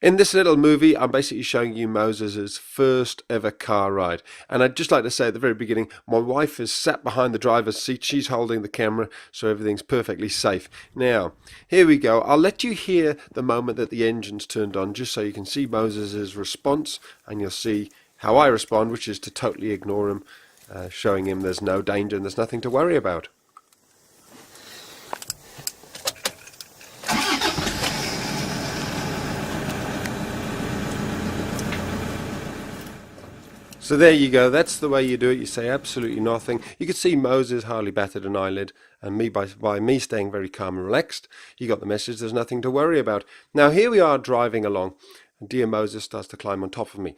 In this little movie, I'm basically showing you Moses's first ever car ride. And I'd just like to say at the very beginning, my wife is sat behind the driver's seat. She's holding the camera, so everything's perfectly safe. Now, here we go. I'll let you hear the moment that the engine's turned on, just so you can see Moses's response, and you'll see how I respond, which is to totally ignore him, showing him there's no danger and there's nothing to worry about. So there you go, that's the way you do it. You say absolutely nothing. You could see Moses hardly batted an eyelid, and me by me staying very calm and relaxed, you got the message there's nothing to worry about. Now here we are driving along, and dear Moses starts to climb on top of me.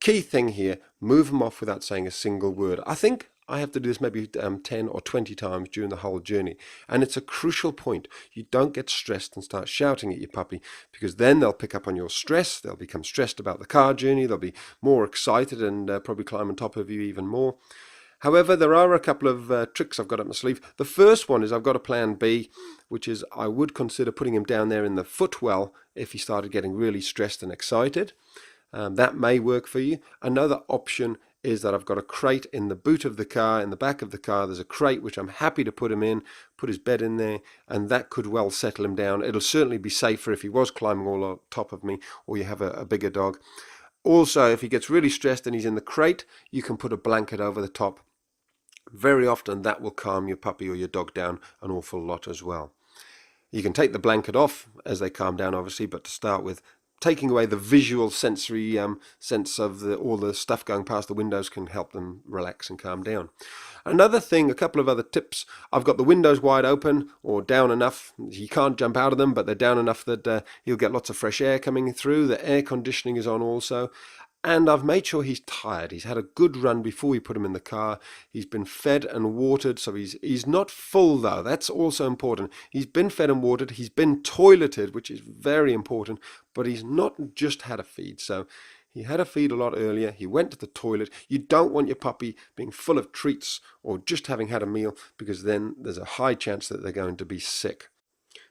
Key thing here, move him off without saying a single word. I think I have to do this maybe 10 or 20 times during the whole journey. And it's a crucial point. You don't get stressed and start shouting at your puppy, because then they'll pick up on your stress. They'll become stressed about the car journey. They'll be more excited and probably climb on top of you even more. However, there are a couple of tricks I've got up my sleeve. The first one is I've got a plan B, which is I would consider putting him down there in the footwell if he started getting really stressed and excited. That may work for you. Another option is that I've got a crate in the boot of the car, in the back of the car. There's a crate which I'm happy to put him in, put his bed in there, and that could well settle him down. It'll certainly be safer if he was climbing all on top of me, or you have a bigger dog. Also, if he gets really stressed and he's in the crate, you can put a blanket over the top. Very often that will calm your puppy or your dog down an awful lot as well. You can take the blanket off as they calm down, obviously, but to start with, taking away the visual sensory sense of all the stuff going past the windows can help them relax and calm down. Another thing, a couple of other tips. I've got the windows wide open or down enough. He can't jump out of them, but they're down enough that he'll get lots of fresh air coming through. The air conditioning is on also. And I've made sure he's tired. He's had a good run before we put him in the car. He's been fed and watered, so he's not full though. That's also important. He's been fed and watered. He's been toileted, which is very important, but he's not just had a feed. So he had a feed a lot earlier. He went to the toilet. You don't want your puppy being full of treats or just having had a meal, because then there's a high chance that they're going to be sick.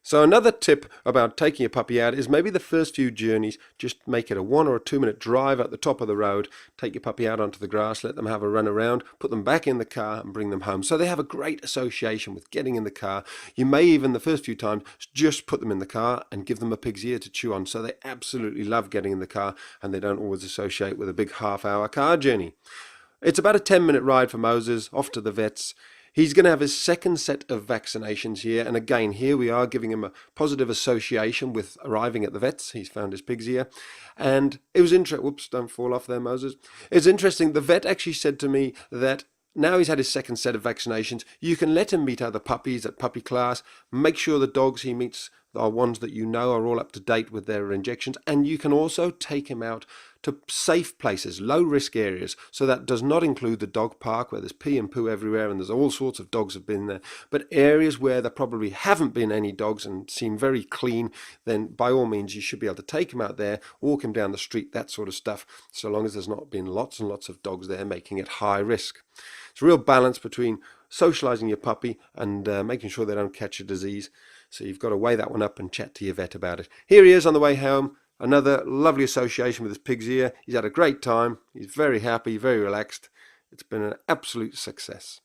So another tip about taking a puppy out is maybe the first few journeys, just make it a 1 or a 2 minute drive at the top of the road, take your puppy out onto the grass, let them have a run around, put them back in the car and bring them home. So they have a great association with getting in the car. You may even the first few times just put them in the car and give them a pig's ear to chew on. So they absolutely love getting in the car, and they don't always associate with a big half-hour car journey. It's about a 10-minute ride for Moses off to the vets. He's going to have his second set of vaccinations here, and again here we are giving him a positive association with arriving at the vets. He's found his pig's ear, and it was interesting. Whoops, don't fall off there, Moses. It's interesting. The vet actually said to me that now he's had his second set of vaccinations, you can let him meet other puppies at puppy class. Make sure the dogs he meets are ones that you know are all up to date with their injections, and you can also take him out to safe places, low risk areas. So that does not include the dog park where there's pee and poo everywhere and there's all sorts of dogs have been there, but areas where there probably haven't been any dogs and seem very clean. Then by all means you should be able to take him out there, walk him down the street, that sort of stuff, so long as there's not been lots and lots of dogs there making it high risk. It's a real balance between socializing your puppy and making sure they don't catch a disease. So you've got to weigh that one up and chat to your vet about it. Here he is on the way home. Another lovely association with his pig's ear. He's had a great time. He's very happy, very relaxed. It's been an absolute success.